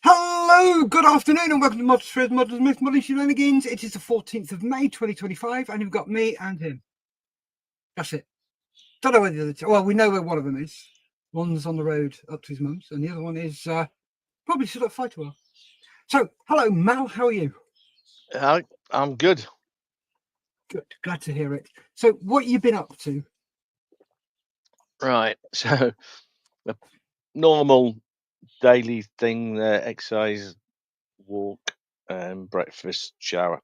Hello, good afternoon, and welcome to Modders, Threads, Modders, Myth, Modding Shenanigans. It is the 14th of May, 2025, and you've got me and him. That's it. Don't know where the other two. Well, we know where one of them is. One's on the road up to his mum's, and the other one is probably stood up fight well. So, hello, Mal. How are you? I'm good. Good. Glad to hear it. So, what have you been up to? Right. So, the normal daily thing: exercise, walk, breakfast, shower.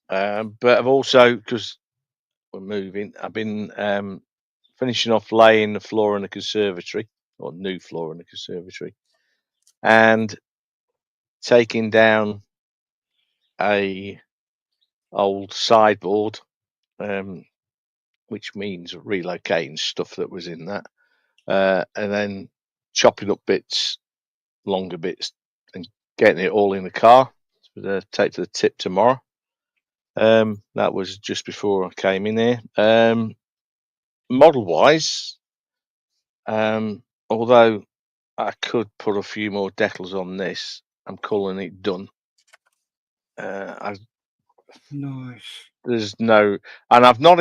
But I've also, because we're moving, I've been finishing off laying the floor in the conservatory, or new floor in the conservatory, and taking down a old sideboard, which means relocating stuff that was in that, and then chopping up bits, longer bits, and getting it all in the car to take to the tip tomorrow. That was just before I came in here. Model wise, although I could put a few more decals on this, I'm calling it done. Nice. There's no, and I've not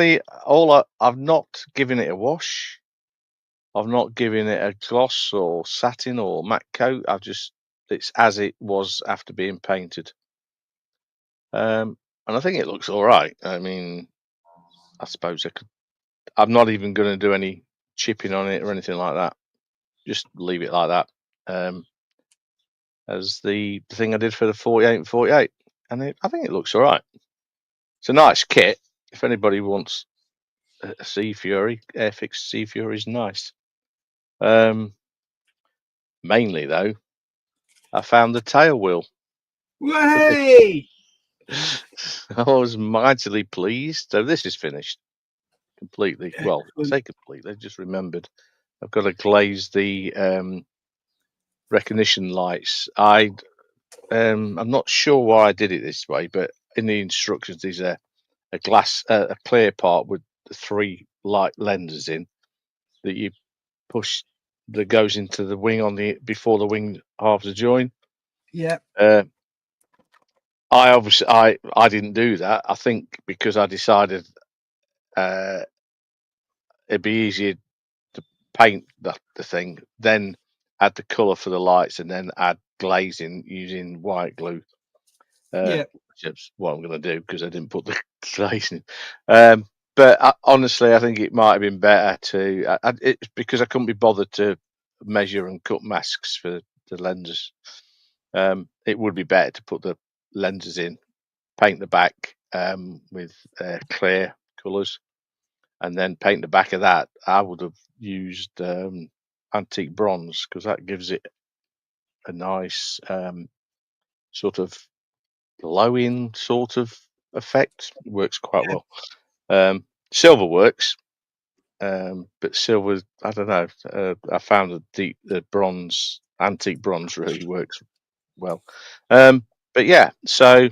given it a wash. I've not given it a gloss or satin or matte coat. It's as it was after being painted. And I think it looks all right. I mean, I suppose I'm not even going to do any chipping on it or anything like that. Just leave it like that. As the thing I did for the 48 and 48. And I think it looks all right. It's a nice kit. If anybody wants a Sea Fury, Airfix Sea Fury is nice. Mainly, though, I found the tail wheel. Way! I was mightily pleased. So this is finished completely. Well, I say completely. I just remembered I've got to glaze the recognition lights. I'm not sure why I did it this way, but in the instructions there's a clear part with the 3 light lenses in that you push that goes into the wing before the wing halves are joined. Yeah. I didn't do that. I think because I decided it'd be easier to paint the thing, then add the colour for the lights, and then add glazing using white glue. Yeah. Which is what I'm going to do because I didn't put the glazing. But honestly, I think it might have been better to. It's because I couldn't be bothered to measure and cut masks for the lenses. It would be better to put the lenses in, paint the back with clear colours, and then paint the back of that. I would have used antique bronze because that gives it a nice sort of glowing sort of effect. It works quite well. Silver works, but silver, I don't know. I found the bronze, antique bronze really works well. But yeah, so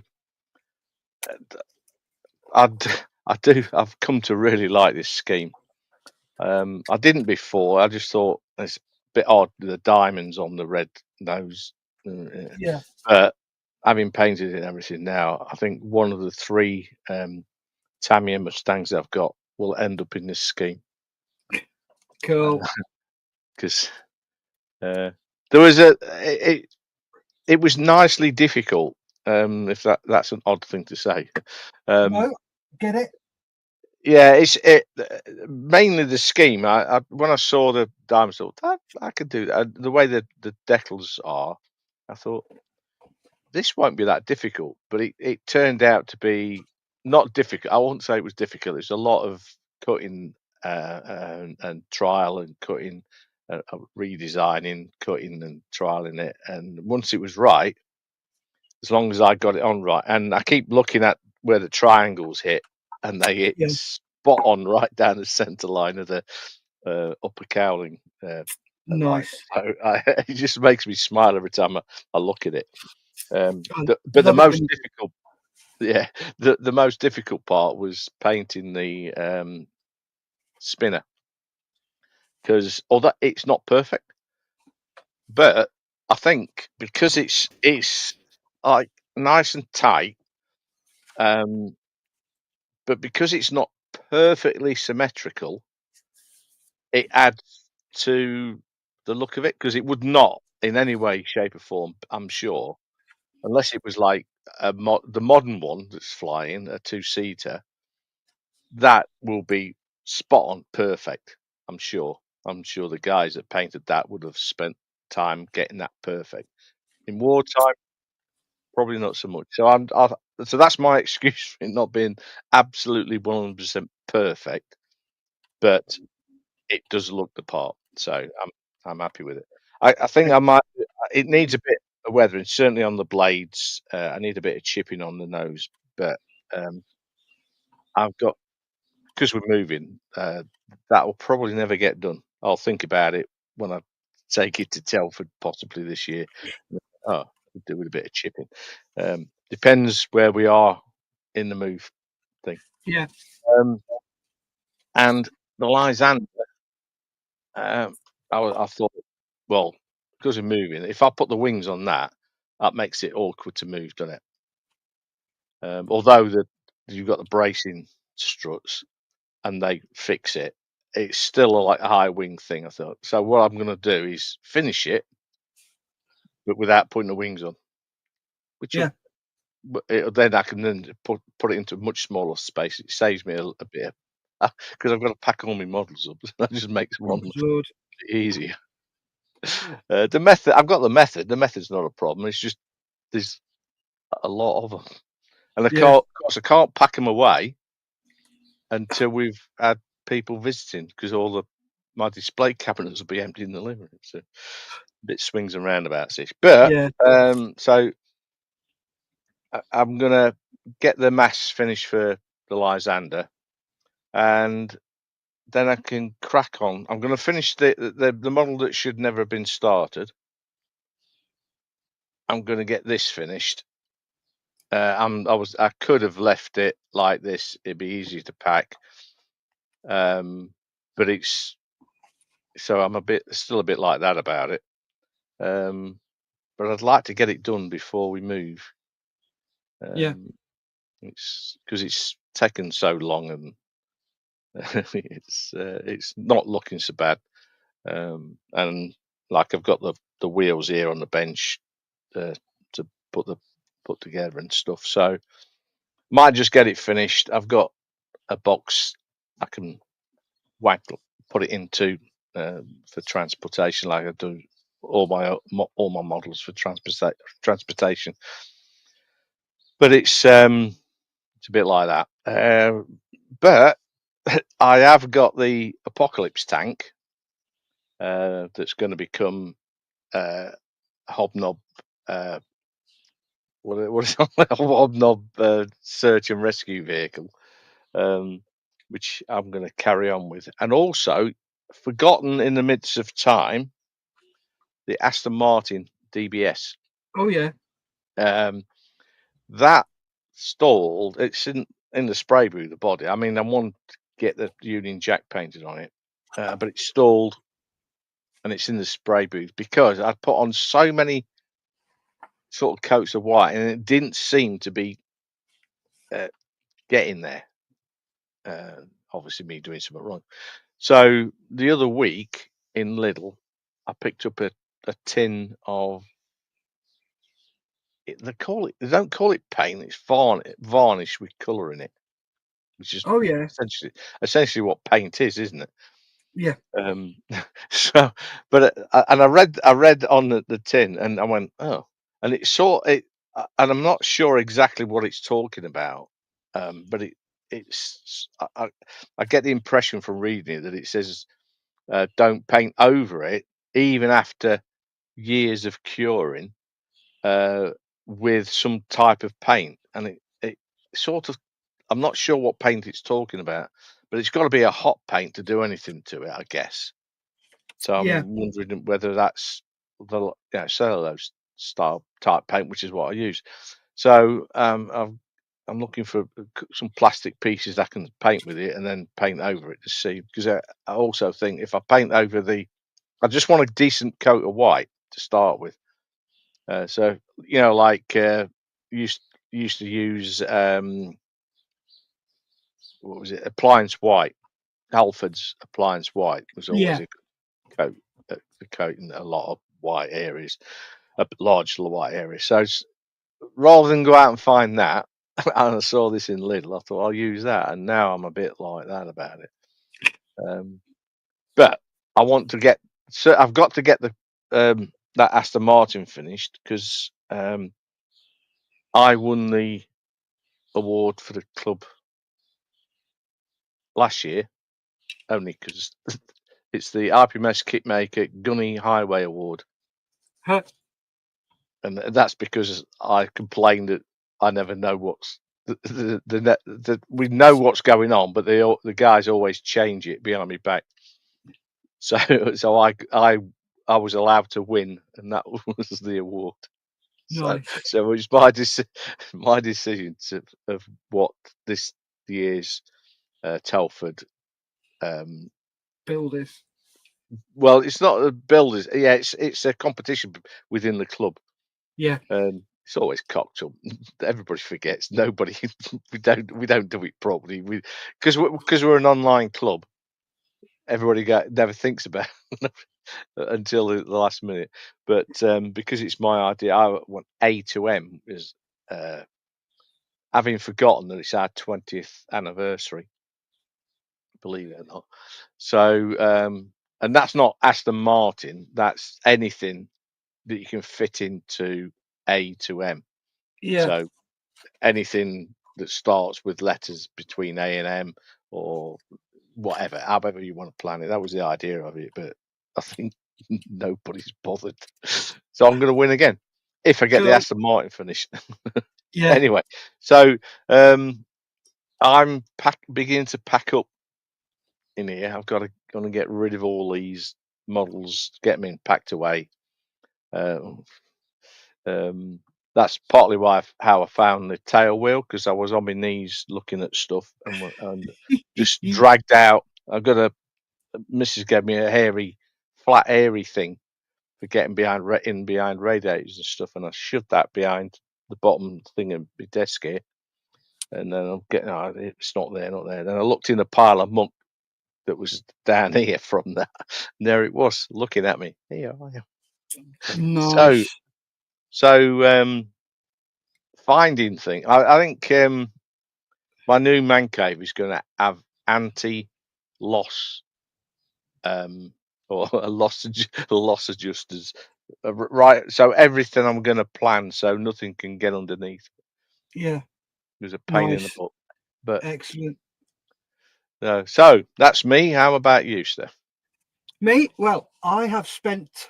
I've come to really like this scheme. I didn't before. I just thought it's a bit odd, the diamonds on the red nose. Yeah. But having painted it and everything now, I think one of the three Tamiya Mustangs I've got will end up in this scheme. Cool. Because there was it was nicely difficult. If that's an odd thing to say. No, get it? Yeah, it's mainly the scheme. I when I saw the diamonds, I thought I could do that. The way that the decals are, I thought this won't be that difficult. But it turned out to be not difficult. I won't say it was difficult. It's a lot of cutting and trial and cutting, redesigning, cutting and trialing it. And once it was right, as long as I got it on right, and I keep looking at where the triangles hit, and they hit Yeah. spot on right down the centre line of the upper cowling line. Nice. So it just makes me smile every time I look at it. I But the love it most when you, difficult, yeah, the most difficult part was painting the spinner, because although it's not perfect, but I think because it's like nice and tight, but because it's not perfectly symmetrical, it adds to the look of it, because it would not in any way, shape, or form, I'm sure, unless it was like the modern one that's flying, a two-seater, that will be spot on perfect. I'm sure. I'm sure the guys that painted that would have spent time getting that perfect. In wartime, probably not so much. So that's my excuse for it not being absolutely 100% perfect, but it does look the part, so I'm happy with it. I think I might. It needs a bit of weathering, certainly on the blades. I need a bit of chipping on the nose, but I've got, because we're moving. That will probably never get done. I'll think about it when I take it to Telford, possibly this year. Oh, we'll do with a bit of chipping. Depends where we are in the move thing. yeah, Um, and the Lysander, I thought, well, because we're moving, if I put the wings on that, that makes it awkward to move, doesn't it? Although you've got the bracing struts and they fix it, it's still like a high wing thing, I thought. So what I'm going to do is finish it, but without putting the wings on, which yeah, then I can then put it into a much smaller space. It saves me a bit, because I've got to pack all my models up. That just makes oh, one good Lord. easier. The method, I've got the method. The method's not a problem. It's just there's a lot of them, and Yeah, of course, I can't pack them away until we've had people visiting, because my display cabinets will be empty in the living room. So a bit swings and roundabouts ish. But yeah, so I'm gonna get the mass finished for the Lysander, and then I can crack on. I'm gonna finish the model that should never have been started. I'm gonna get this finished. I could have left it like this. It'd be easier to pack. But I'm still a bit like that about it. But I'd like to get it done before we move. yeah, It's because it's taken so long, and it's not looking so bad. And like I've got the wheels here on the bench to put together and stuff. So might just get it finished. I've got a box I can put it into for transportation, like I do all my models for transportation. But it's a bit like that. But I have got the Apocalypse tank that's going to become hobnob. What is it? Hobnob search and rescue vehicle, which I'm going to carry on with, and also forgotten in the midst of time, the Aston Martin DBS. oh yeah, Um, that stalled. It's in the spray booth, the body. I mean, I want to get the Union Jack painted on it, but it's stalled, and it's in the spray booth because I'd put on so many sort of coats of white, and it didn't seem to be getting there. Obviously, me doing something wrong. So the other week in Lidl, I picked up a tin of. They don't call it paint. It's varnish with colour in it, which is Oh yeah, essentially what paint is, isn't it? yeah, So, but and I read on the tin, and I went, oh, and and I'm not sure exactly what it's talking about, but it's I get the impression from reading it that it says don't paint over it even after years of curing with some type of paint, and it sort of, I'm not sure what paint it's talking about, but it's got to be a hot paint to do anything to it, I guess. So yeah. I'm wondering whether that's the cellulose style type paint, which is what I use. So I'm looking for some plastic pieces I can paint with it and then paint over it to see, because I also think if I paint over I just want a decent coat of white to start with. So like used to use what was it? Appliance white. Halford's appliance white was always Yeah. a good coat, a coat in a lot of white areas, a large white areas. So rather than go out and find that, and I saw this in Lidl, I thought I'll use that, and now I'm a bit like that about it. But I want to get, so I've got to get the that Aston Martin finished because I won the award for the club last year, only because it's the RPMS Kitmaker Gunny Highway Award. Huh. And that's because I complained that I never know what's we know what's going on, but the guys always change it behind my back. So I was allowed to win, and that was the award. Nice. So it was my decision of what this year's Telford. Builders. Well, it's not a builders. Yeah, it's a competition within the club. Yeah. It's always cocked up. Everybody forgets. Nobody. We don't do it properly. Because we're an online club. Everybody never thinks about it until the last minute. But because it's my idea, I want A to M is having forgotten that it's our 20th anniversary. Believe it or not. So and that's not Aston Martin. That's anything that you can fit into A to M. Yeah. So anything that starts with letters between A and M or whatever, however you want to plan it. That was the idea of it, but I think nobody's bothered. So I'm going to win again if I get the Cool. Aston Martin finish. Yeah. Anyway, so I'm beginning to pack up in here. I've got to gonna get rid of all these models, get them in packed away. That's partly how I found the tail wheel, because I was on my knees looking at stuff and just dragged out. Mrs. gave me a flat airy thing for getting behind radiators and stuff, and I shoved that behind the bottom thing of my desk here. And then I'm getting, oh, it's not there. Then I looked in a pile of muck that was down here from that, and there it was looking at me. Here I am. Nice. So finding things. I think my new man cave is going to have anti-loss or loss adjusters. Right, so everything I'm going to plan so nothing can get underneath. Yeah. It was a pain in the Nice. butt, but Excellent. no. So that's me. How about you, Steph? Me? Well, I have spent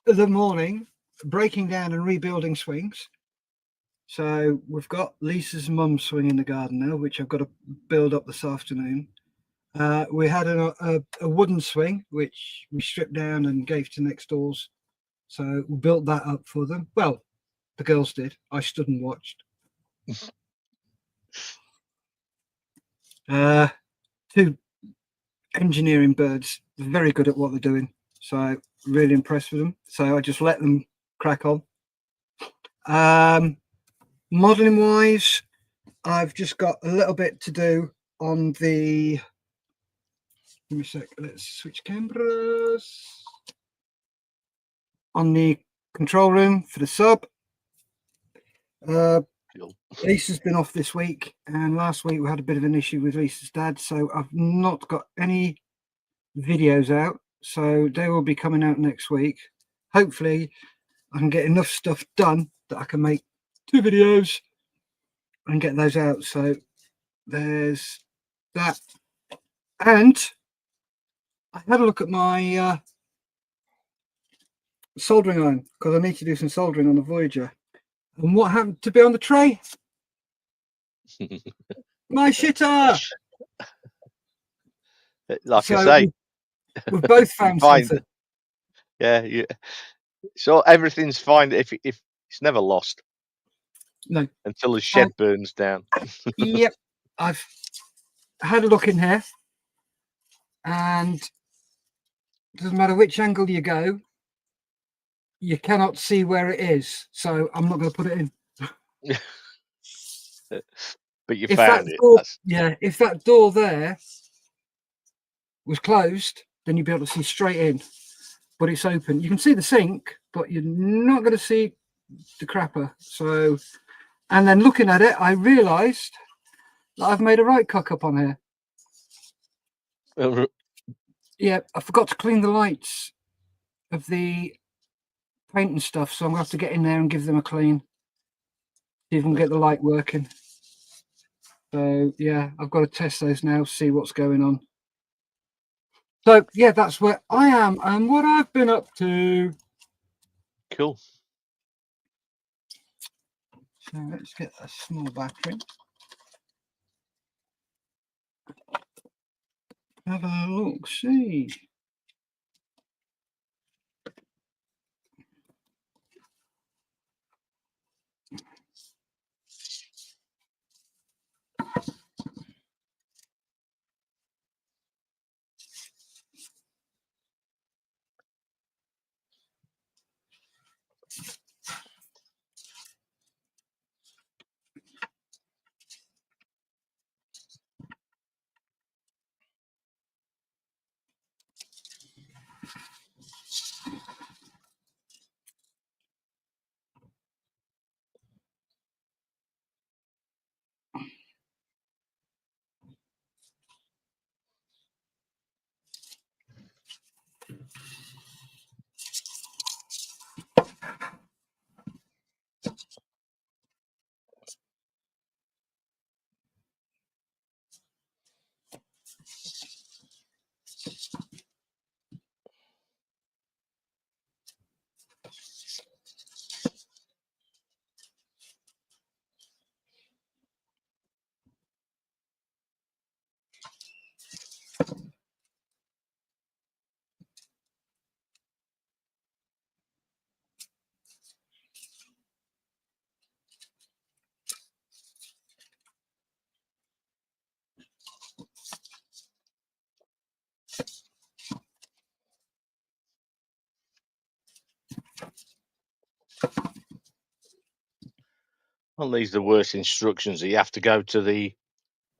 the morning breaking down and rebuilding swings. So we've got Lisa's mum's swing in the garden now, which I've got to build up this afternoon. We had a wooden swing, which we stripped down and gave to next doors. So we built that up for them. Well, the girls did. I stood and watched. Two engineering birds, very good at what they're doing. So really impressed with them. So I just let them crack on. Modeling wise, I've just got a little bit to do on the, give me a sec, let's switch cameras. On the control room for the sub. Cool. Lisa's been off this week, and last week we had a bit of an issue with Lisa's dad, so I've not got any videos out, so they will be coming out next week. Hopefully I can get enough stuff done that I can make 2 videos and get those out. So there's that. And I had a look at my soldering iron, because I need to do some soldering on the Voyager. And what happened to be on the tray? My shitter! Like So I say, we've both found something. Yeah. So everything's fine if it's never lost. No. Until the shed burns down. Yep. I've had a look in here, and it doesn't matter which angle you go, you cannot see where it is. So I'm not going to put it in. But you If found that it. door, yeah, if that door there was closed, then you'd be able to see straight in. But it's open. You can see the sink, but you're not going to see the crapper. So, and then looking at it, I realised that I've made a right cock up on here. Yeah, I forgot to clean the lights of the paint and stuff, so I'm going to have to get in there and give them a clean. See if I can get the light working. So, yeah, I've got to test those now, see what's going on. So, yeah, that's where I am and what I've been up to. Cool. So, let's get a small battery. Have a look, see. Well, these are the worst instructions. You have to go to the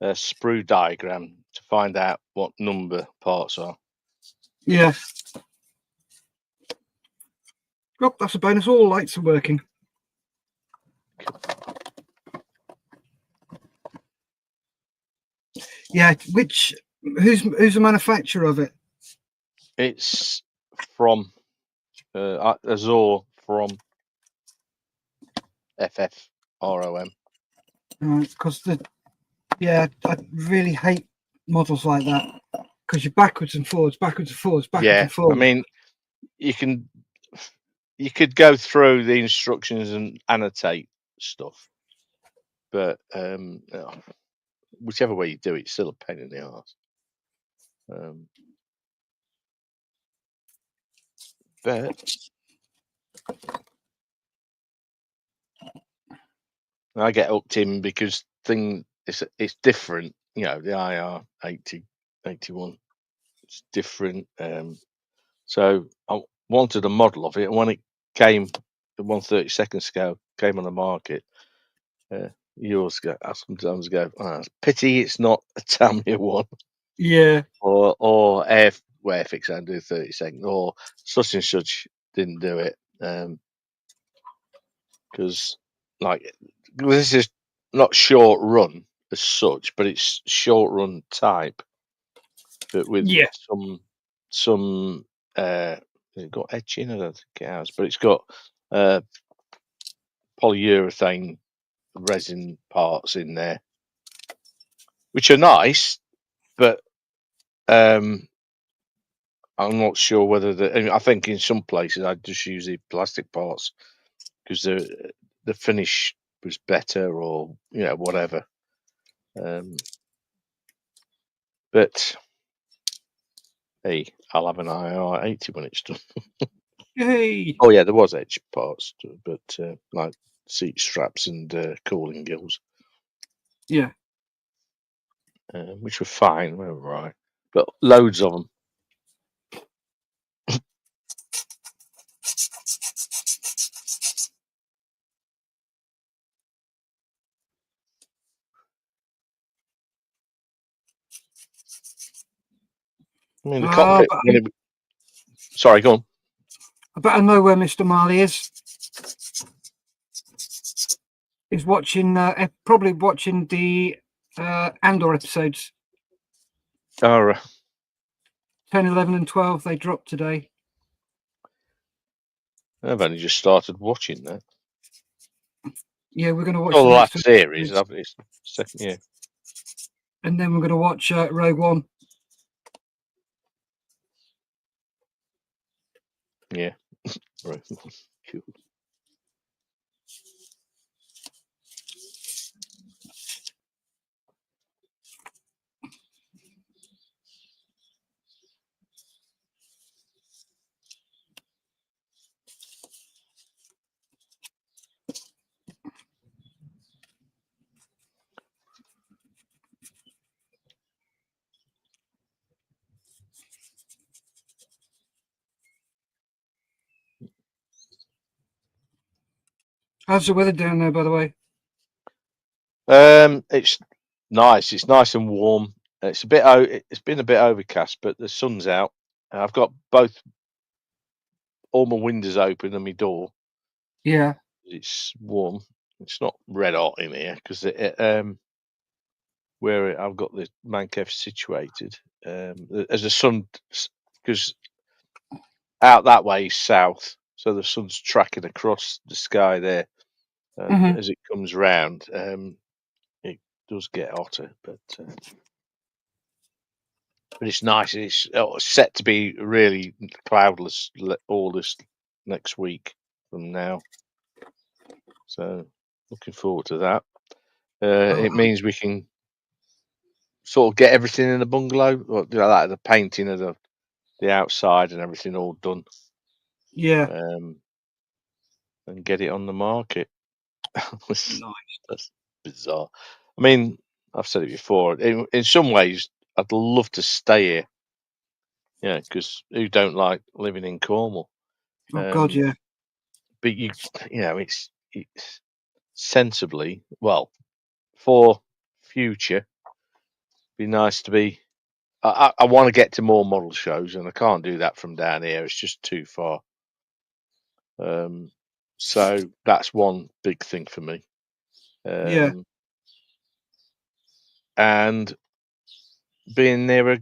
sprue diagram to find out what number parts are. Yeah. Oh, that's a bonus. All lights are working. Yeah, who's the manufacturer of it? It's from Azor from FFROM. Because I really hate models like that, because you're backwards and forwards, backwards and forwards, backwards and forwards. I mean, you could go through the instructions and annotate stuff, but whichever way you do it, it's still a pain in the arse. But I get hooked in because it's different. You know, the IR 81, it's different. So I wanted a model of it, and when it came, the 1/32 scale came on the market. You I sometimes go, pity it's not a Tamiya one, Yeah. or Airfix and do 32nd, or such and such didn't do it. Because this is not short run as such, but it's short run type, but with Yeah. some has it got etching? I don't think it has, but it's got polyurethane resin parts in there, which are nice, but I'm not sure whether I think in some places I'd just use the plastic parts because the finish was better, or whatever. But hey, I'll have an IR 80 when it's done. Yay. Oh yeah, there was edge parts, but like seat straps and cooling gills, Yeah. which were fine, we were right, but loads of them. I mean, the cockpit. Sorry, go on. I better know where Mr. Marley is. He's watching, probably watching the Andor episodes. Oh, 10, 11, and 12. They dropped today. I've only just started watching that. Yeah, we're going to watch Oh, the the next last series. It's second, yeah. and then we're going to watch Rogue One. Yeah. Right. Cool. How's the weather down there, by the way? It's nice. It's nice and warm. It's been a bit overcast, but the sun's out. I've got all my windows open and my door. Yeah. It's warm. It's not red hot in here because where I've got the man cave situated, as the sun, because out that way is south, so the sun's tracking across the sky there, and Mm-hmm. as it comes round, it does get hotter, but it's nice. It's set to be really cloudless all this next week from now, so looking forward to that. It means we can sort of get everything in the bungalow, or like the painting of the outside and everything all done, Yeah. and get it on the market. Nice. That's bizarre. I mean, I've said it before. In some ways, I'd love to stay here. Yeah, because who don't like living in Cornwall? Oh God, yeah. But it's sensibly, well, for future, be nice to be. I want to get to more model shows, and I can't do that from down here. It's just too far. So that's one big thing for me. Yeah. And being nearer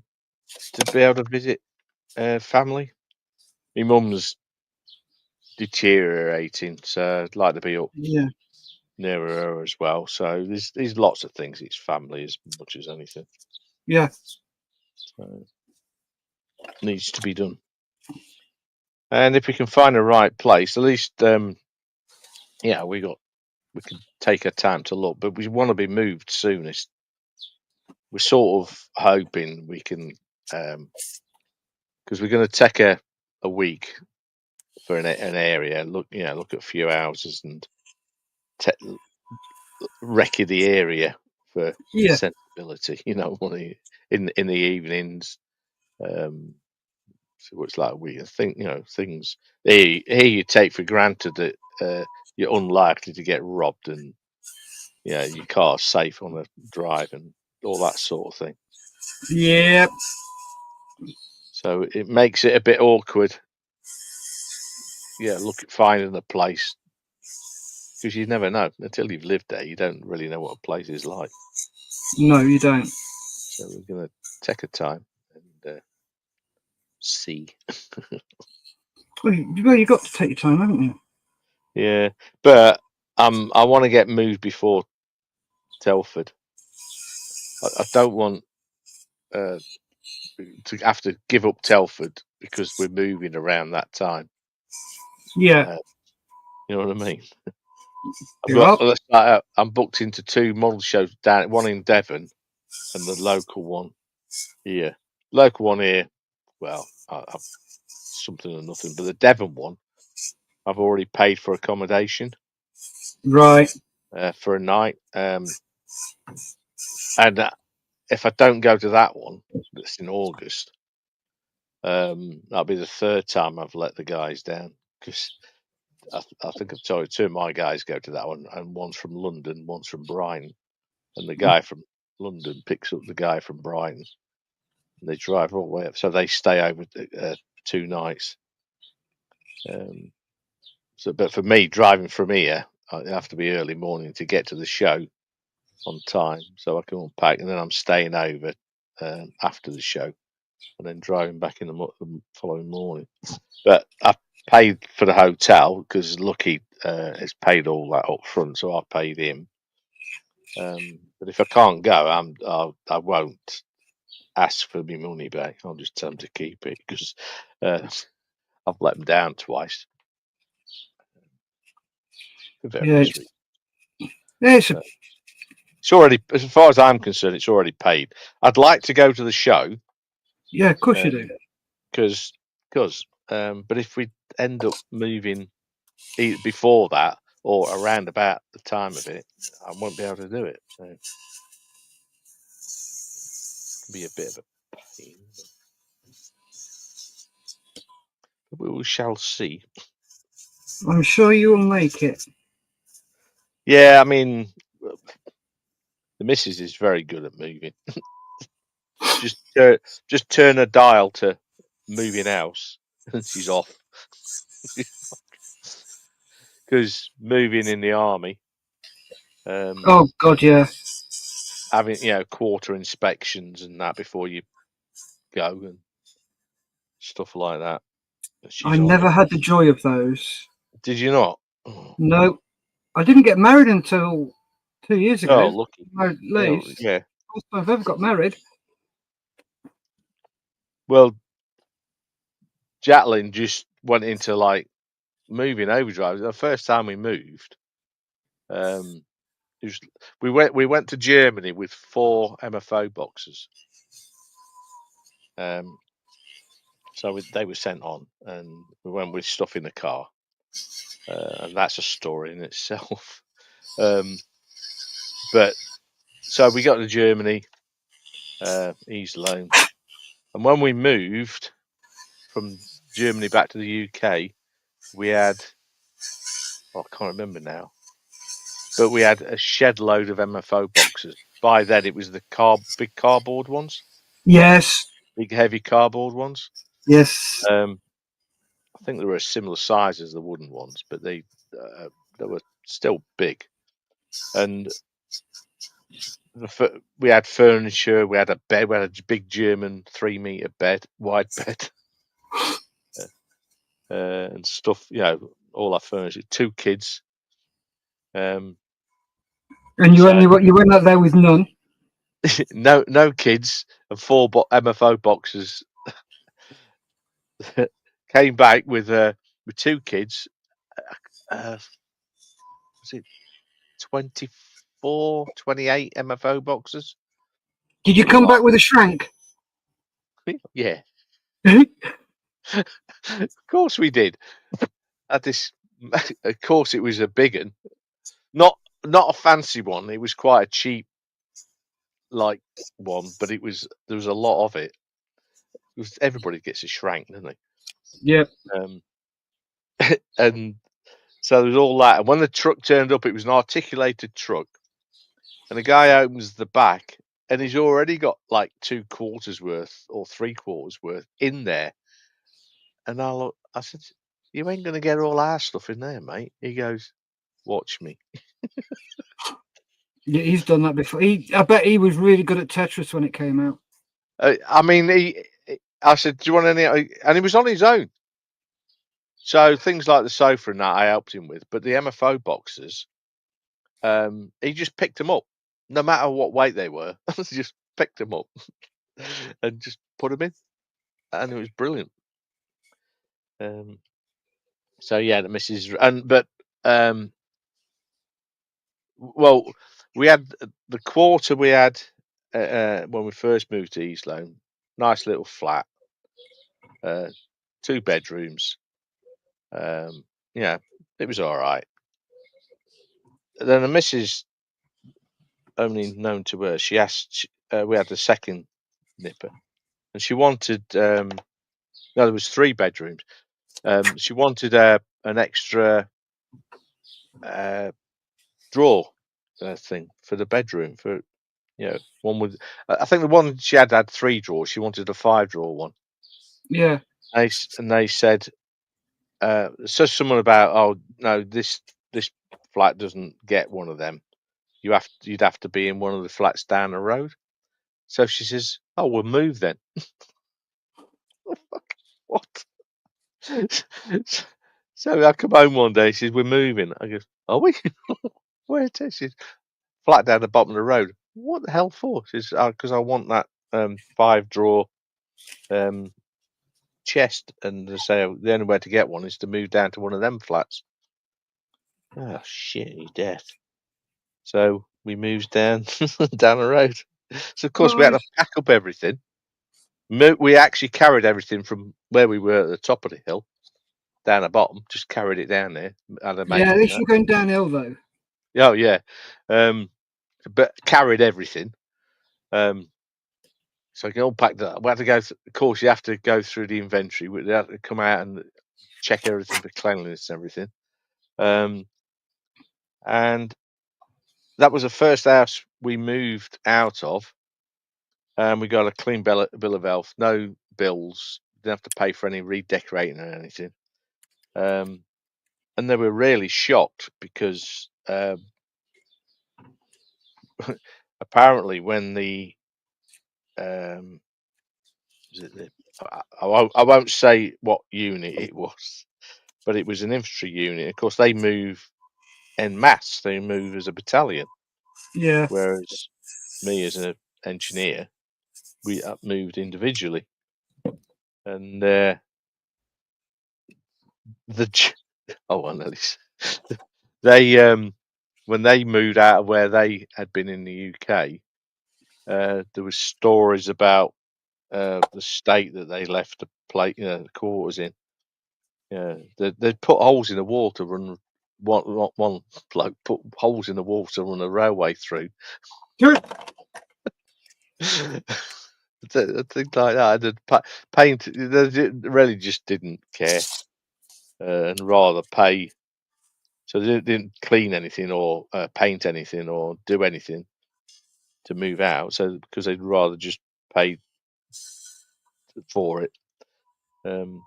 to be able to visit family. My mum's deteriorating, so I'd like to be up Yeah. nearer her as well. So there's lots of things. It's family as much as anything. Yeah. So needs to be done. And if we can find a right place, at least we can take our time to look. But we want to be moved soonest. We're sort of hoping we can, because we're going to take a week for an area. Look at a few houses and recce the area for Yeah. sensibility. You know, in the evenings. So it's like we think, things here you take for granted that you're unlikely to get robbed, and your car's safe on a drive and all that sort of thing. Yeah. So it makes it a bit awkward. Yeah, look at finding a place, because you never know until you've lived there. You don't really know what a place is like. No, you don't. So we're gonna take a time and see. Well, you got to take your time, haven't you? Yeah, but I want to get moved before Telford. I don't want to have to give up Telford because we're moving around that time. Yeah. You know what I mean? You're up. Let's start out. I'm booked into 2 model shows down, one in Devon and the local one here. Local one here, well, I've something or nothing, but the Devon one, I've already paid for accommodation Right. for a night. And if I don't go to that one, that's in August, that'll be the 3rd time I've let the guys down, because I think I've told you 2 of my guys go to that one, and one's from London, one's from Brighton, and the guy from London picks up the guy from Brighton, and they drive all the way up, so they stay over 2 nights. But for me, driving from here, I have to be early morning to get to the show on time, so I can unpack, and then I'm staying over after the show, and then driving back in the following morning. But I paid for the hotel because Lucky has paid all that up front, so I paid him. But if I can't go, I won't ask for my money back. I'll just tell them to keep it, because I've let them down twice for Yeah. various reasons. Yeah. It's already, as far as I'm concerned, it's already paid. I'd like to go to the show. Yeah. Of course you do. Because, but if we end up moving before that or around about the time of it, I won't be able to do it. So it can be a bit of a pain. But we shall see. I'm sure you will make it. Yeah, I mean, the missus is very good at moving. just turn a dial to moving house, and she's off. Because moving in the army, Oh God, yeah. having quarter inspections and that before you go and stuff like that. I She's on never it. had the joy of those. Did you not? Oh, No, I didn't get married until 2 years ago. lucky. At least. Yeah. First time I've ever got married. Well, Jacqueline just went into like moving overdrive. The first time we moved, we went to Germany with 4 MFO boxes. So they were sent on, and we went with stuff in the car, and that's a story in itself. But so we got to Germany, eased alone, and when we moved from Germany back to the UK, we had, I can't remember now, but we had a shed load of MFO boxes. By then, it was the big cardboard ones, Yes. big heavy cardboard ones. Yes. I think they were a similar size as the wooden ones, but they were still big. And we had furniture, we had a bed, we had a big German 3-meter bed, wide bed, and stuff. All our furniture. 2 kids. And you went out there with none. no kids, and 4 MFO boxes. Came back with 2 kids. Was it 24, 28 MFO boxes? Did you come back with a shrank? Yeah, of course we did. At this, of course, it was a big one. Not not a fancy one. It was quite a cheap, like one, but there was a lot of it. Everybody gets a shrank, doesn't they? Yeah. And so there was all that. And when the truck turned up, it was an articulated truck. And the guy opens the back, and he's already got like 2/4 worth or 3/4 worth in there. And I said, "You ain't gonna get all our stuff in there, mate." He goes, "Watch me." Yeah, he's done that before. I bet he was really good at Tetris when it came out. I mean, I said, "Do you want any?" And he was on his own. So things like the sofa and that I helped him with, but the MFO boxes, he just picked them up, no matter what weight they were. He just picked them up and just put them in, and it was brilliant. So yeah, the missus well, we had the quarter we had when we first moved to East Lone, nice little flat, 2 bedrooms. Yeah, it was all right. Then the missus, only known to her, she asked. We had a second nipper, and she wanted. No, there was 3 bedrooms. She wanted an extra drawer thing for the bedroom for one with. I think the one she had 3 drawers. She wanted a 5-drawer one. Yeah. And they said, says someone about, oh no, this flat doesn't get one of them. You'd have to be in one of the flats down the road. So she says, oh, we'll move then. What? So I come home one day. She says, we're moving. I go, are we? Where it is? She's flat down the bottom of the road. What the hell for? She says, because I want that 5-drawer chest, and they say the only way to get one is to move down to one of them flats. Oh shit, death. So we moved down down the road. So of course we had to pack up everything. We actually carried everything from where we were at the top of the hill down the bottom. Just carried it down there. Had a mate Yeah, at do least that. you're going downhill though. Oh yeah, but carried everything. So I can all pack that. We had to go. Of course, you have to go through the inventory. We had to come out and check everything for cleanliness and everything. And that was the first house we moved out of. And we got a clean bill of health, no bills, didn't have to pay for any redecorating or anything. And they were really shocked because apparently when the I won't say what unit it was, but it was an infantry unit. Of course, they move en masse. They move as a battalion. Yeah. Whereas me as an engineer, we moved individually. And they when they moved out of where they had been in the UK, there was stories about the state that they left the quarters in. Yeah, they'd put holes in the wall to run. One bloke put holes in the wall to run a railway through. Things like that. Paint. They really just didn't care, and rather pay. So they didn't clean anything or paint anything or do anything to move out. So because they'd rather just pay for it. So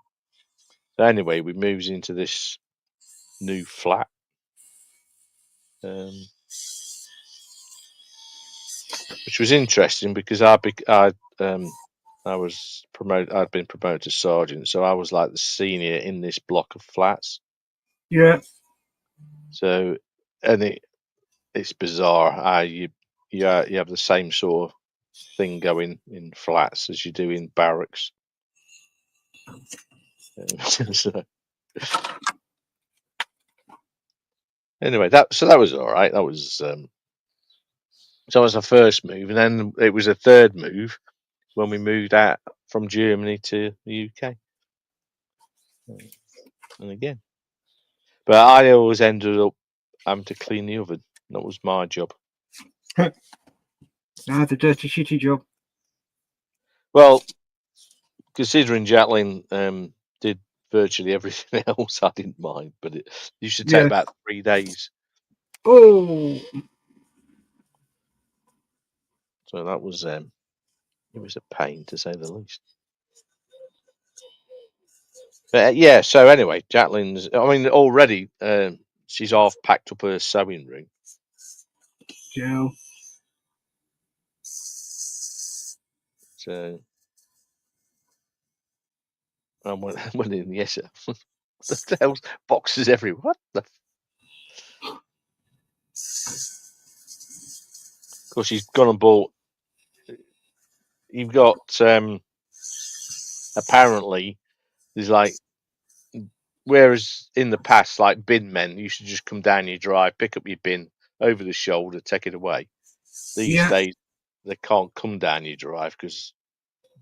anyway, we moves into this new flat. Which was interesting because I was promoted. I'd been promoted to sergeant, so I was like the senior in this block of flats. Yeah. So, and it's bizarre how you have the same sort of thing going in flats as you do in barracks. So, anyway, that was all right. That was so that was our first move, and then it was a third move when we moved out from Germany to the UK. And again, but I always ended up having to clean the oven That was my job. The dirty, shitty job. Well, considering Jacqueline did virtually everything else, I didn't mind, but it used to take about 3 days. Oh, So that was it was a pain to say the least. But yeah, so anyway, Jacqueline's. I mean, already she's half packed up her sewing room. Joe. So I went in. Yes, what the hell's boxes everywhere? What the? Of course, she's gone and bought. You've got apparently there's like, whereas in the past, like bin men used to just come down your drive, pick up your bin over the shoulder, take it away. These days they can't come down your drive because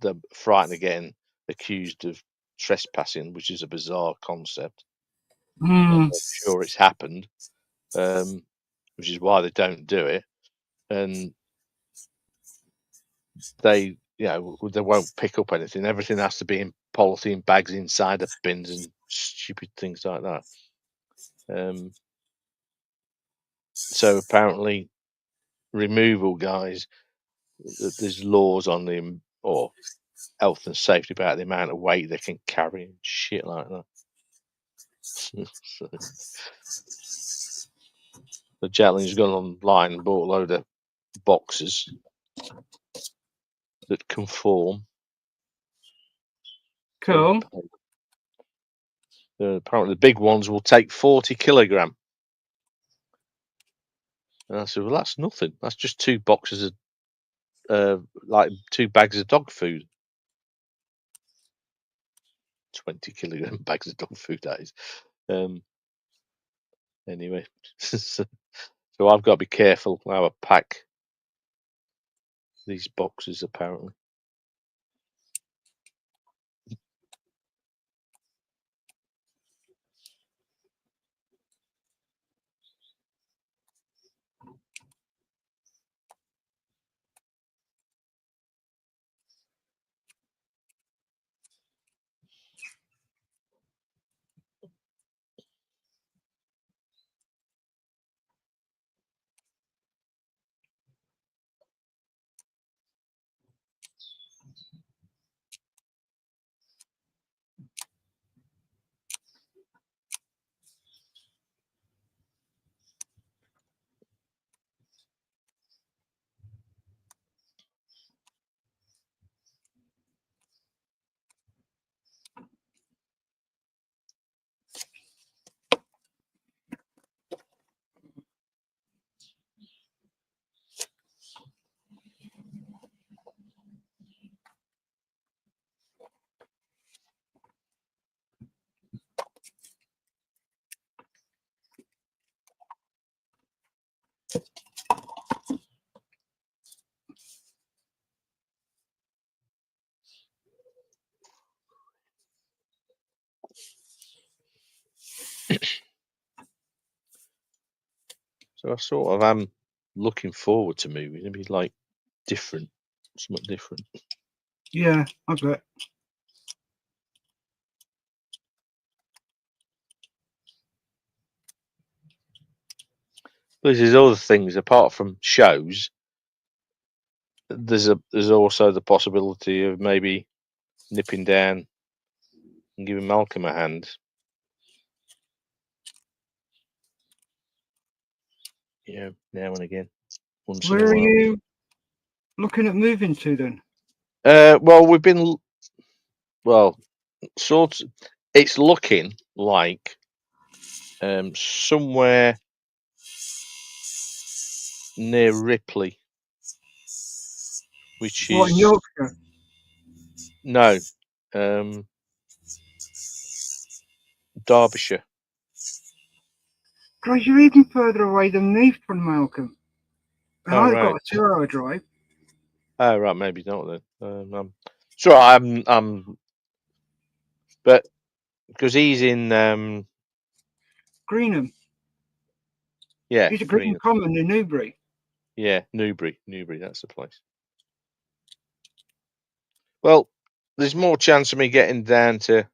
they're frightened of getting accused of trespassing, which is a bizarre concept. I'm sure it's happened, which is why they don't do it. And they won't pick up anything. Everything has to be in polythene bags inside the bins and stupid things like that. So apparently, removal guys, there's laws on them, or health and safety about the amount of weight they can carry and shit like that. The Jacqueline's gone online and bought a load of boxes that conform. Cool. Apparently, the big ones will take 40 kilogram. And I said, "Well, that's nothing. That's just 2 boxes of, like 2 bags of dog food. 20 kilogram bags of dog food, that is." Anyway, so I've got to be careful how I pack these boxes, apparently. So I sort of am looking forward to moving. It'd be like different, something different. Yeah, I bet. There's other things apart from shows. There's also the possibility of maybe nipping down and giving Malcolm a hand. Yeah, now and again. Where are you looking at moving to then? Well, we've been sort of. It's looking like somewhere near Ripley, which What, in is Yorkshire? no, Derbyshire. Christ, you're even further away than me from Malcolm. And Oh I've right. got a 2-hour drive. Oh right, maybe not then. So I'm, but because he's in Greenham. Yeah, He's a Green Common in Newbury. Yeah, Newbury, that's the place. Well, there's more chance of me getting down to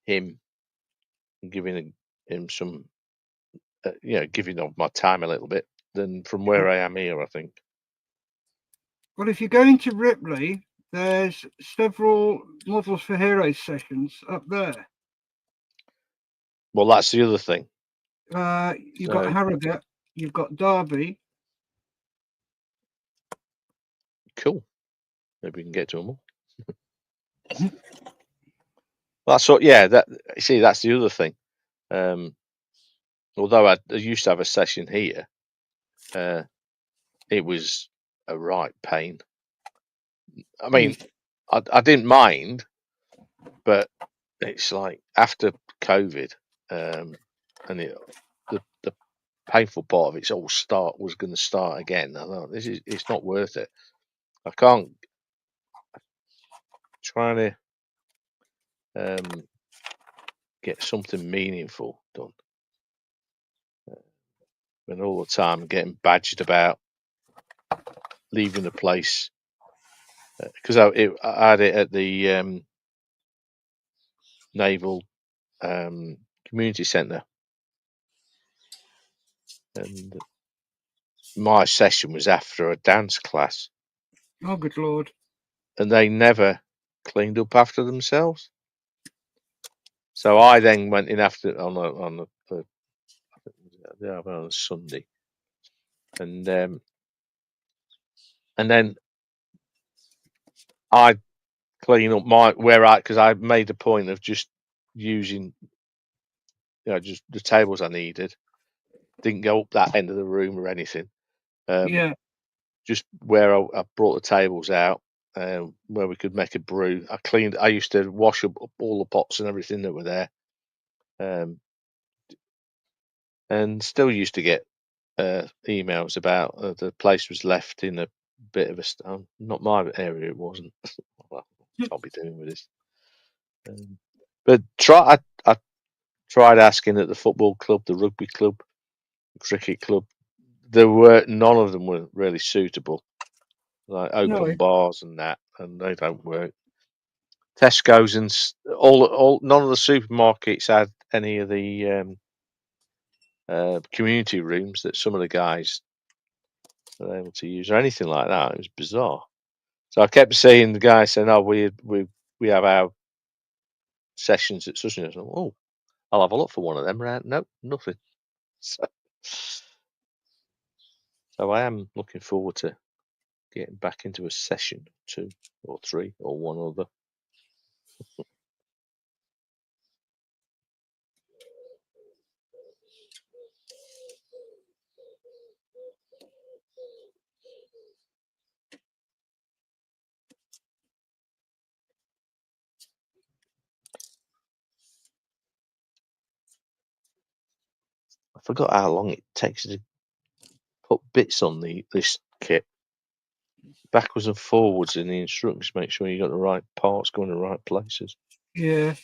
him and giving him some, giving up my time a little bit than from where I am here, I think. Well, if you go into Ripley, there's several Models for Heroes sessions up there. Well, that's the other thing. You've got Harrogate, you've got Derby. Cool. Maybe we can get to them all. That's what. Yeah. That's the other thing. Although I used to have a session here, it was a right pain. I mean, I didn't mind, but it's like after COVID, and the painful part of it's all was going to start again. I thought it's not worth it. I can't trying to get something meaningful done when all the time I'm getting badged about leaving the place because I had it at the Naval Community Centre, and my session was after a dance class. Oh, good Lord. And they never cleaned up after themselves. So I then went in after on a Sunday, and then I clean up because I made a point of just using just the tables I needed. Didn't go up that end of the room or anything. Just where I brought the tables out, where we could make a brew. I used to wash up all the pots and everything that were there, and still used to get emails about the place was left in a bit of a stone. Not my area, it wasn't. Well, I'll be doing with this. But I tried asking at the football club, the rugby club, the cricket club. None of them were really suitable. Like open bars and that, and they don't work. Tesco's and all none of the supermarkets had any of the community rooms that some of the guys were able to use or anything like that. It was bizarre. So I kept seeing the guy saying, "Oh, we have our sessions at such and such." Oh, I'll have a look for one of them. Right? Nope, nothing. So I am looking forward to getting back into a session, 2 or 3 or one other. I forgot how long it takes to put bits on this kit. Backwards and forwards in the instructions, make sure you got the right parts going to the right places. Yeah.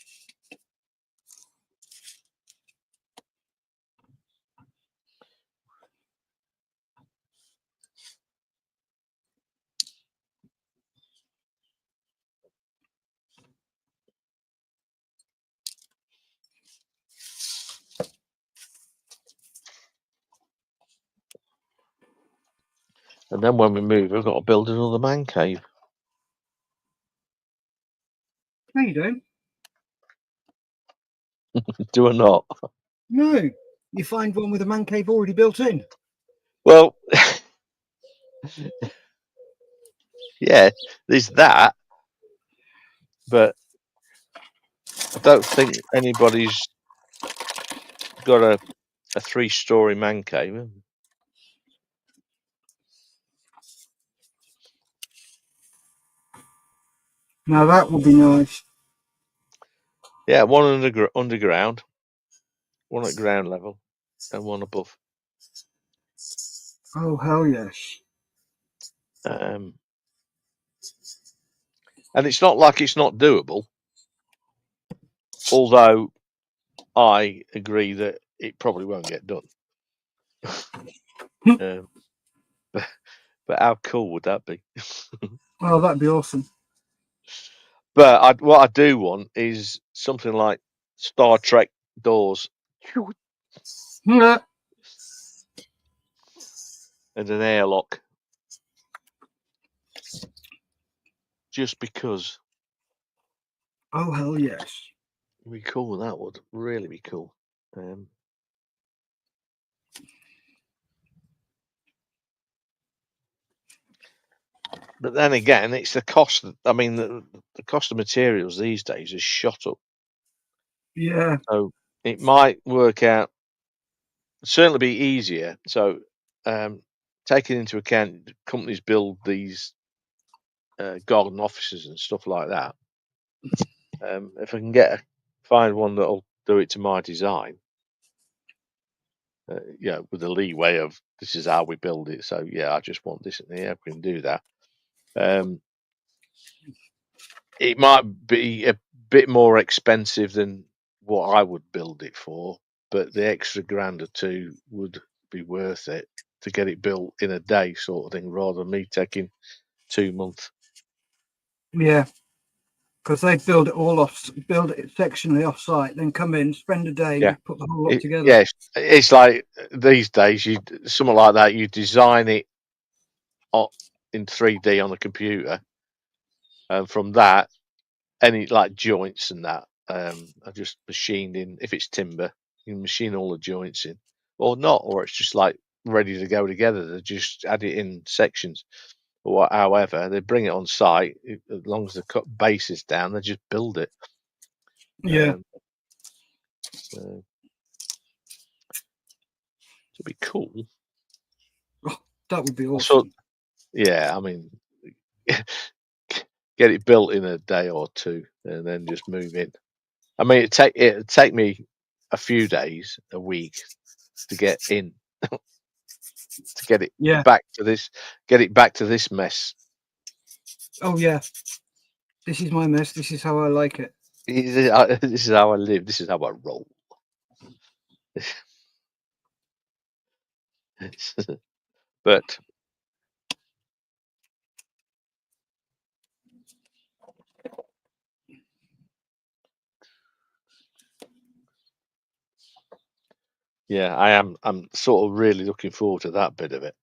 And then when we move, we've got to build another man cave. No, you don't. Do or not? No. You find one with a man cave already built in. Well, yeah, there's that. But I don't think anybody's got a 3-story man cave. Now that would be nice. Yeah, one underground, one at ground level, and one above. Oh, hell yes. And it's not like it's not doable, although I agree that it probably won't get done. um, but how cool would that be? Oh, that'd be awesome. But what I do want is something like Star Trek doors Yeah. and an airlock. Just because. Oh, hell yes. It'd be cool, that would really be cool. But then again, it's the cost. I mean, the cost of materials these days has shot up. Yeah. So it might work out, certainly be easier. So taking into account companies build these garden offices and stuff like that. If I can find one that'll do it to my design, with the leeway of this is how we build it. So yeah, I just want this in here. We can do that. It might be a bit more expensive than what I would build it for, but the extra grand or two would be worth it to get it built in a day, sort of thing, rather than me taking 2 months. Yeah. Because they build it sectionally off site, then come in, spend a day, Yeah. put the whole lot together. Yes, it's like these days, something like that, you design it in 3D on a computer, and from that, any like joints and that are just machined in. If it's timber, you can machine all the joints in, or not, or it's just like ready to go together. They just add it in sections, or however they bring it on site. As long as the cut base is down, they just build it. Yeah. To be cool. Oh, that would be awesome. Yeah, I mean, get it built in a day or two, and then just move in. I mean, it'd take me a few days, a week, to get in, to get it back to this mess. Oh yeah. This is my mess. This is how I like it. This is how I live. This is how I roll. But yeah, I'm sort of really looking forward to that bit of it.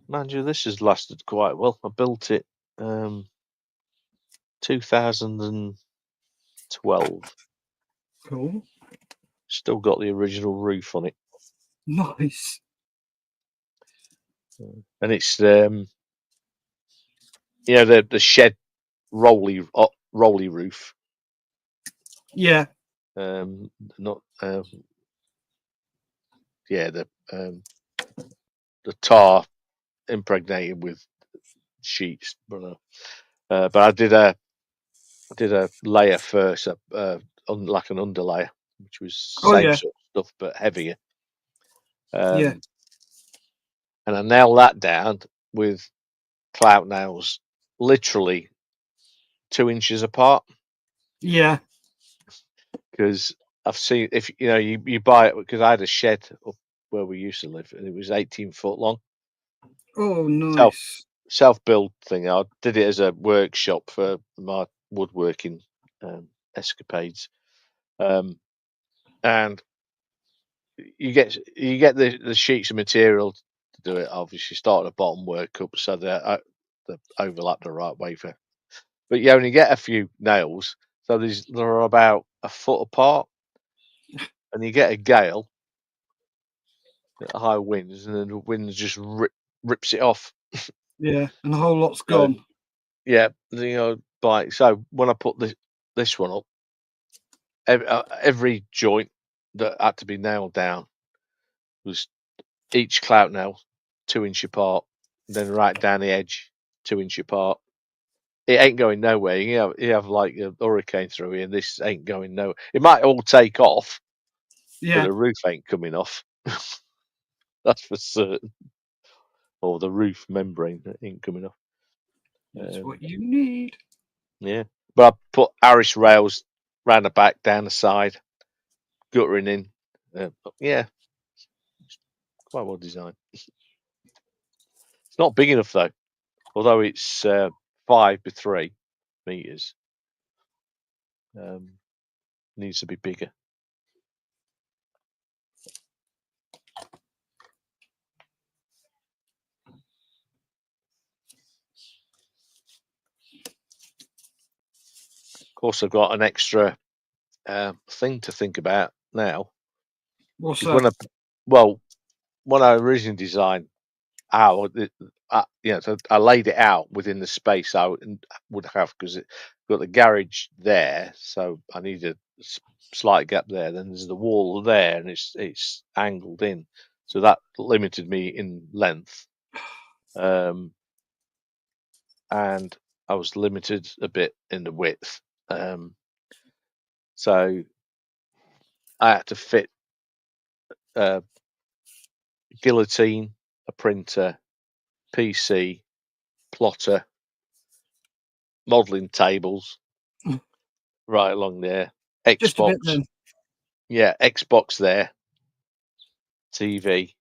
Mind you, this has lasted quite well. I built it 2012. Cool. Still got the original roof on it. Nice. And it's the shed rolly roof. Yeah. Not the tar impregnated with sheets, but I did a layer first, like an underlayer, which was same sort of stuff but heavier. Yeah. And I nailed that down with clout nails, literally 2 inches apart. Yeah. Because I've seen, if you buy it, because I had a shed up where we used to live, and it was 18 foot long. Oh, nice. Self-build thing. I did it as a workshop for my woodworking escapades, and you get the sheets of material to do it. Obviously, start at the bottom, work up, so they overlap the right way but you only get a few nails, so they're about a foot apart, and you get a gale, high winds, and then the wind just rips it off. Yeah, and the whole lot's gone. Yeah, like so when I put this one up, every joint that had to be nailed down was each clout nail 2 inch apart, then right down the edge 2 inch apart. It ain't going nowhere. You have like a hurricane through here, and this ain't going nowhere. It might all take off, but the roof ain't coming off. That's for certain. Or the roof membrane ain't coming off. That's what you need. Yeah, but I put Irish rails round the back, down the side, guttering in. Yeah, quite well designed. It's not big enough though, although it's 5 by 3 meters. Needs to be bigger. Of course, I've got an extra thing to think about now. What's Because that? when I originally designed how so I laid it out within the space I would have, because it got the garage there, so I needed a slight gap there. Then there's the wall there, and it's angled in, so that limited me in length, and I was limited a bit in the width. So I had to fit a guillotine, a printer, PC, plotter, modelling tables right along there, Just a bit Xbox, then. yeah, Xbox there, TV.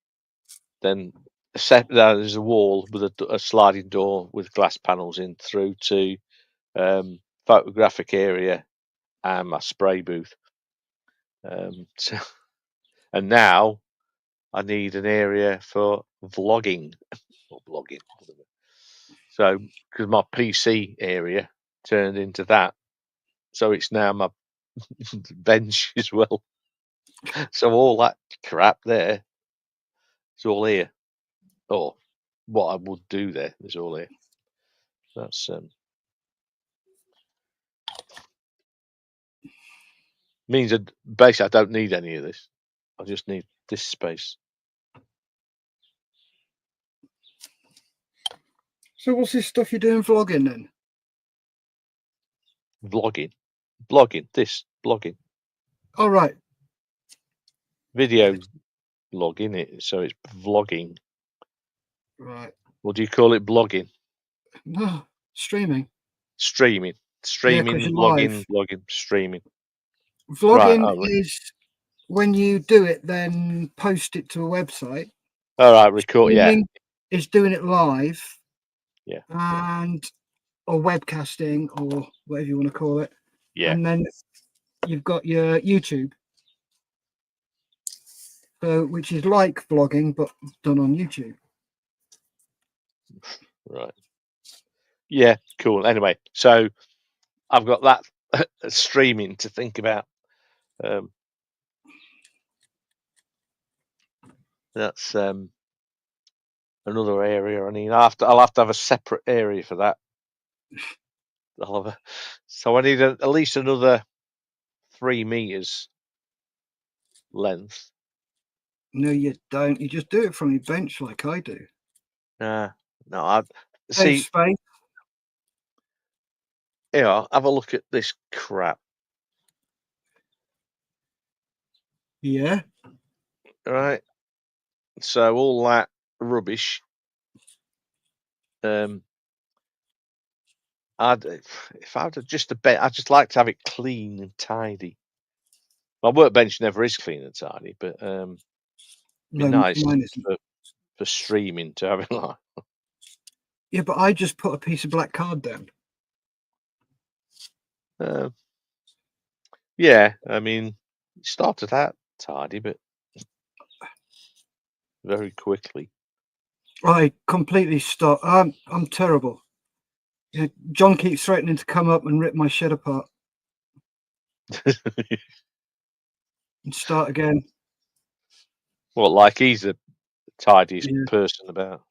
Then there's a wall with a sliding door with glass panels in through to photographic area and my spray booth. And now I need an area for vlogging or blogging. So because my PC area turned into that, so it's now my bench as well. So all that crap there, it's all here. Or what I would do there is all here. That's means that basically I don't need any of this. I just need this space. So what's this stuff you're doing vlogging then? Blogging, All right. video logging it. So it's vlogging. Right. What do you call it? Blogging, No, streaming. streaming, Yeah, because you're live. blogging, streaming. Right. Vlogging Oh, right. is when you do it, then post it to a website. All right. Record. Yeah. Streaming is doing it live. Yeah. And or webcasting or whatever you want to call it. Yeah. And then you've got your YouTube. So which is like vlogging but done on YouTube. Right. Yeah. Cool. Anyway, so I've got that streaming to think about. That's another area. I mean, I'll have to have a separate area for that. So I need at least another 3 meters length. No, you don't. You just do it from your bench like I do. No, I Save see. space. Yeah, have a look at this crap. Yeah. Right. So all that rubbish. If I'd just I'd just like to have it clean and tidy. My workbench never is clean and tidy, but it'd be No, nice mine isn't. for streaming to have it like. Yeah, but I just put a piece of black card down. Yeah, I mean, it started out tidy, but very quickly. I completely stop. I'm terrible. Yeah, John keeps threatening to come up and rip my shed apart and start again. Well, like he's the tidiest Yeah. person about.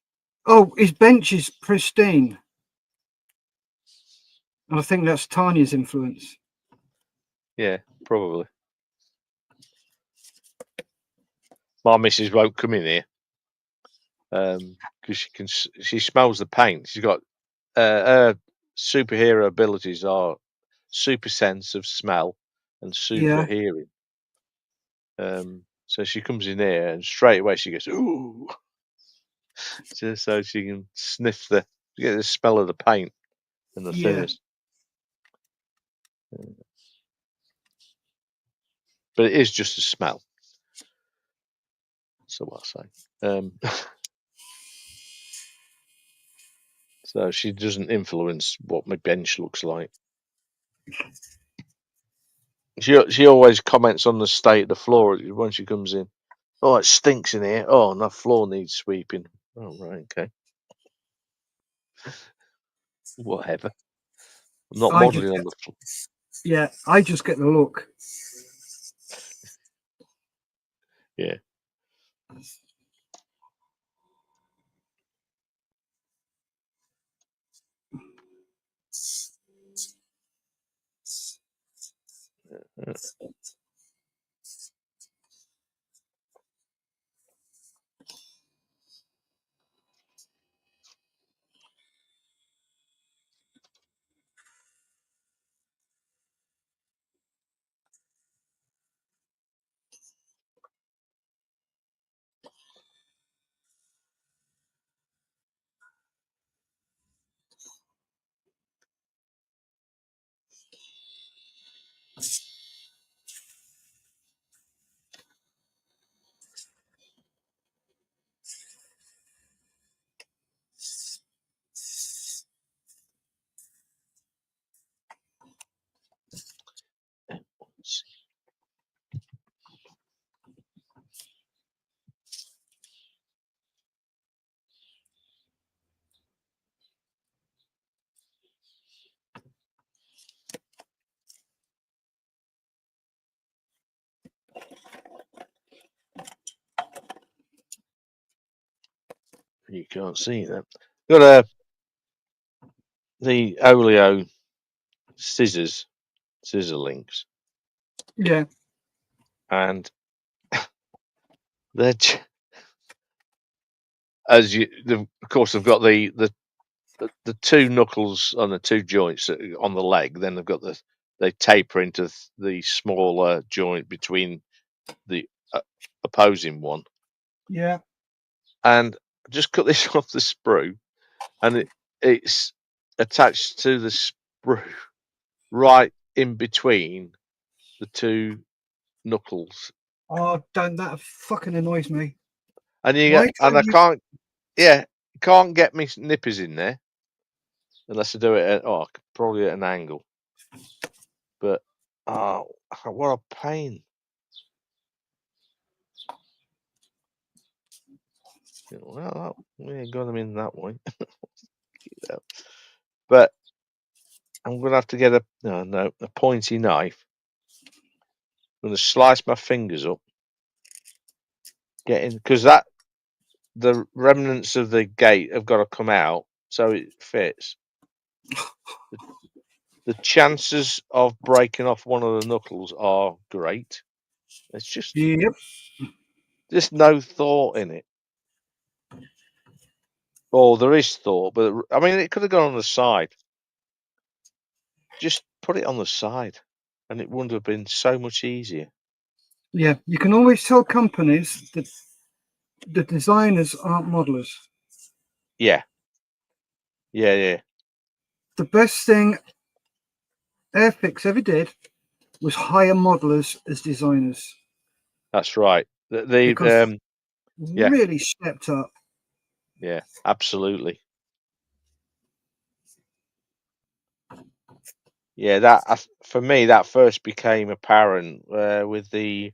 Oh, his bench is pristine. And I think that's Tanya's influence. Yeah, probably. My missus won't come in here because she smells the paint. She's got her superhero abilities are super sense of smell and super Yeah. hearing. So she comes in here and straight away she goes, ooh, just so she can get the smell of the paint and the Yeah. thinners. but it is just a smell. So what I say. So she doesn't influence what my bench looks like. She always comments on the state of the floor when she comes in. Oh, it stinks in here. Oh, and the floor needs sweeping. Oh, right, okay. Whatever. I'm not modelling on the floor. Yeah, I just get the look. Yeah. You can't see that. Got the Oleo scissor links, Yeah, and they're as you. Of course, they've got the two knuckles on the two joints on the leg. Then they've got they taper into the smaller joint between the opposing one. yeah. And just cut this off the sprue, and it's attached to the sprue right in between the two knuckles. Oh, don't, that fucking annoys me. And Why and can't I you? can't get me nippers in there unless I do it probably at an angle. But what a pain! Well, we got them in that way. But I'm gonna have to get a pointy knife. I'm gonna slice my fingers up, get in because the remnants of the gate have got to come out so it fits. The chances of breaking off one of the knuckles are great. It's Yep. just no thought in it. Or there is thought, but I mean, it could have gone on the side. Just put it on the side, and it wouldn't have been so much easier. Yeah, you can always tell companies that the designers aren't modelers. Yeah, yeah. The best thing Airfix ever did was hire modelers as designers That's right. because Yeah, really stepped up. yeah, absolutely. Yeah, for me that first became apparent with the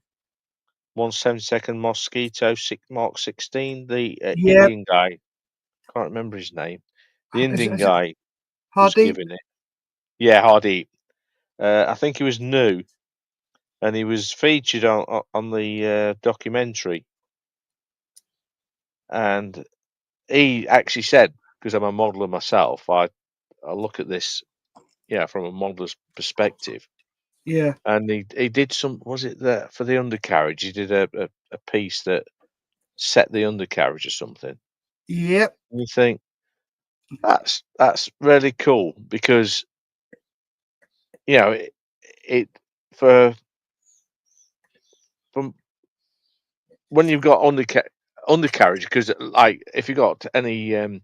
1/72 Mosquito Mark 16. The Yeah, Indian guy, can't remember his name. The Indian is it guy was Hardeep? giving it. Yeah, Hardeep. I think he was new, and he was featured on the documentary. And he actually said, because I'm a modeler myself, I look at this, from a modeler's perspective. Yeah, And he did some, was it that for the undercarriage? He did a piece that set the undercarriage or something. yep, And you think that's really cool because it for from when you've got undercarriage, because like if you've got any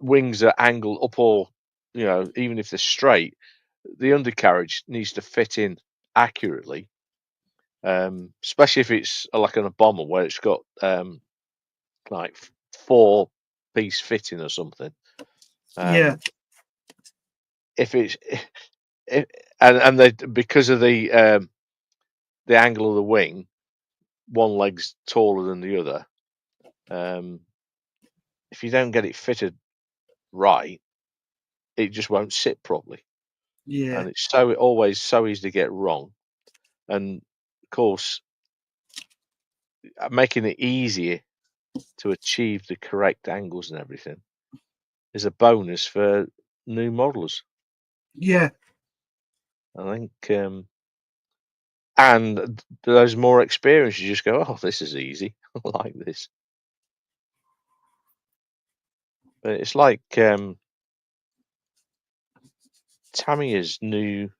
wings that angle up, or even if they're straight, the undercarriage needs to fit in accurately. especially if it's like on a bomber where it's got like 4-piece fitting or something. Yeah. If it's and they, because of the angle of the wing, one leg's taller than the other. If you don't get it fitted right, it just won't sit properly, Yeah. and it's always so easy to get wrong. And of course, making it easier to achieve the correct angles and everything is a bonus for new modelers. Yeah. I think, and those more experience, you just go, "Oh, this is easy. I like this." But it's like Tamiya's new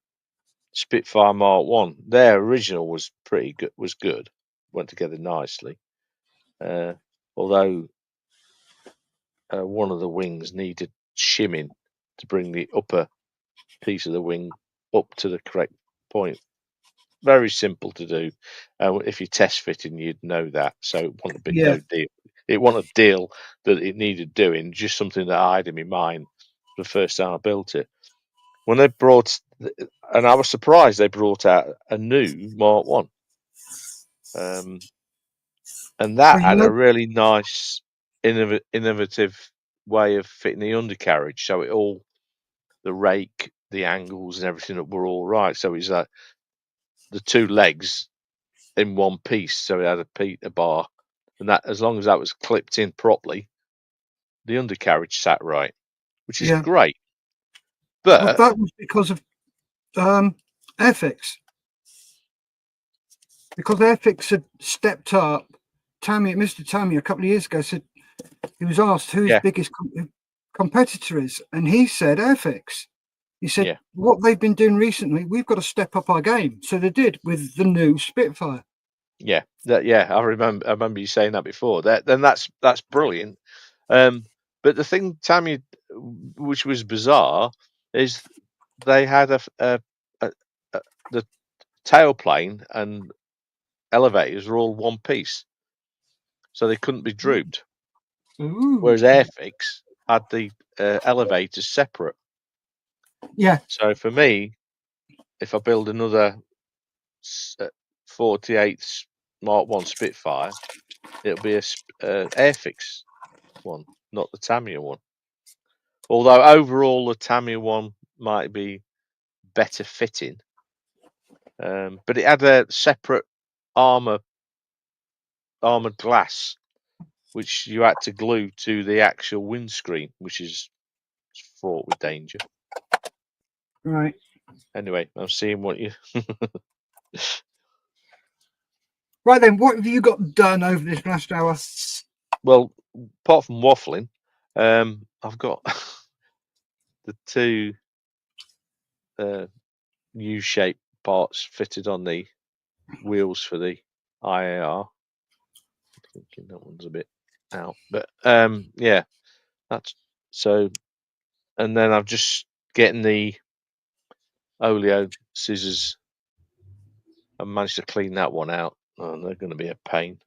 Spitfire Mark One. Their original was pretty good. Was good. Went together nicely. Although one of the wings needed shimming to bring the upper piece of the wing up to the correct point. Very simple to do. If you test fitting, you'd know that. So it wasn't a big Yeah. no deal. It wasn't a deal that it needed doing. Just something that I had in my mind the first time I built it. When they brought, and I was surprised they brought out a new Mark One, and that Well, you had a know, really nice, innovative way of fitting the undercarriage. So the rake, the angles, and everything were all right. So it's like the two legs in one piece. So it had a bar, and that, as long as that was clipped in properly, the undercarriage sat right, which is yeah. great. Well, But that was because of Airfix. Because Airfix had stepped up. Mr. Tammy, a couple of years ago, said he was asked who his yeah, biggest competitor is, and he said Airfix. He said, yeah, what they've been doing recently, we've got to step up our game. So they did with the new Spitfire. yeah, I remember you saying that before. That's brilliant. But the thing, Tammy, which was bizarre, is they had the tailplane and elevators were all one piece, so they couldn't be drooped. Ooh. Whereas Airfix had the elevators separate. Yeah. So for me, if I build another 48 Mark One Spitfire, it'll be a Airfix one, not the Tamiya one. Although overall the Tamiya one might be better fitting, but it had a separate armored glass which you had to glue to the actual windscreen, which is fraught with danger. Right. Anyway, I'm seeing what you. Right then, what have you got done over this last hour? Well, apart from waffling, I've got the two U-shaped parts fitted on the wheels for the IAR. I'm thinking that one's a bit out, but yeah, that's so. And then I'm just getting the oleo scissors. I managed to clean that one out. Oh, they're going to be a pain.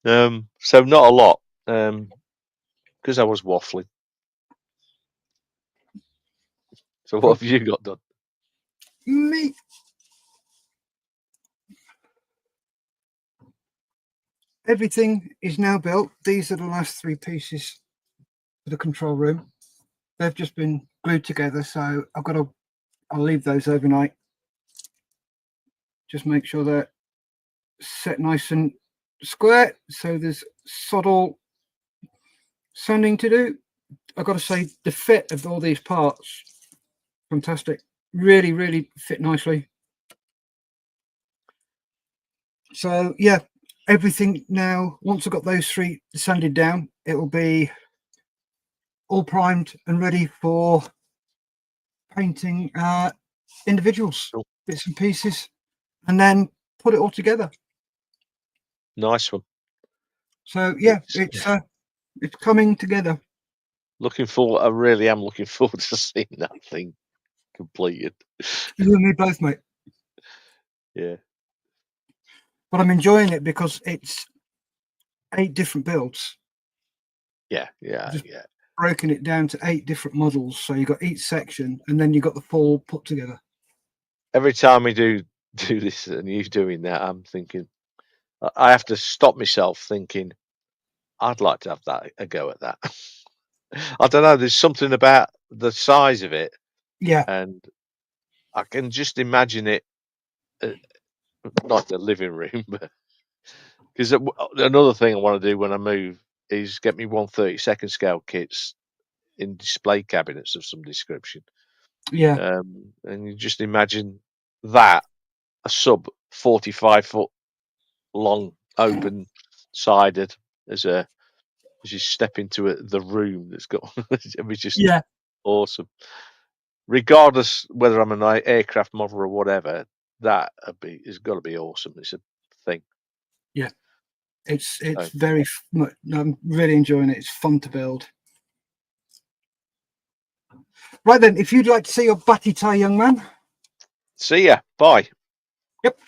So not a lot, because I was waffling. So what have you got done? Me. Everything is now built. These are the last three pieces for the control room. They've just been glued together, so I'll leave those overnight. Just make sure they're set nice and square. So there's sod all sanding to do. I've got to say the fit of all these parts, fantastic. Really, really fit nicely. So yeah, everything now, once I've got those three sanded down, it will be all primed and ready for painting individuals, Cool. bits and pieces, and then put it all together. Nice one. So yeah, it's coming together. I really am looking forward to seeing that thing completed. You and me both, mate. Yeah. But I'm enjoying it because it's 8 different builds. Yeah. Yeah. Just Yeah. broken it down to 8 different models. So you've got each section, and then you've got the full put together. Every time we do this and you doing that, I'm thinking, I have to stop myself thinking, I'd like to have a go at that. I don't know. There's something about the size of it, Yeah, and I can just imagine it, uh, not the living room, but because another thing I want to do when I move is get me 1/32 scale kits in display cabinets of some description. yeah, And you just imagine that a sub 45-foot long, open sided as you step into the room that's got it'd be just yeah, awesome. Regardless whether I'm an aircraft model or whatever, that has got to be awesome. It's a thing. yeah. It's So, very much. I'm really enjoying it. It's fun to build. Right then, if you'd like to see your batty tie, young man, see ya. Bye. yep.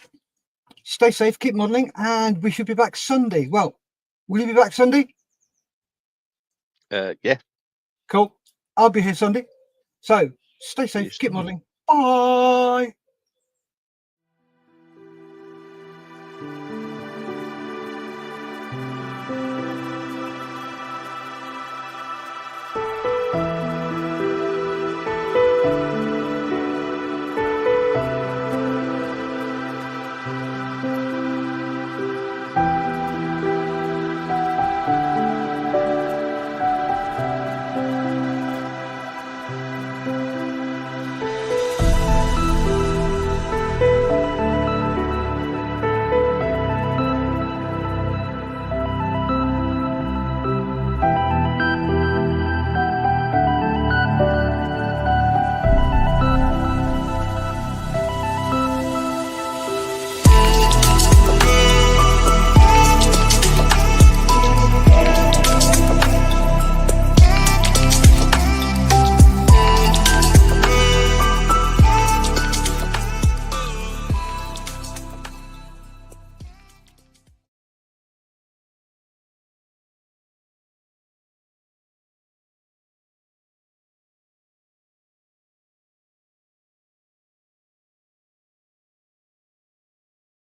Stay safe, keep modelling, and we should be back Sunday. Well, will you be back Sunday? Yeah. Cool. I'll be here Sunday. So stay See you safe, keep Sunday. modelling. Bye.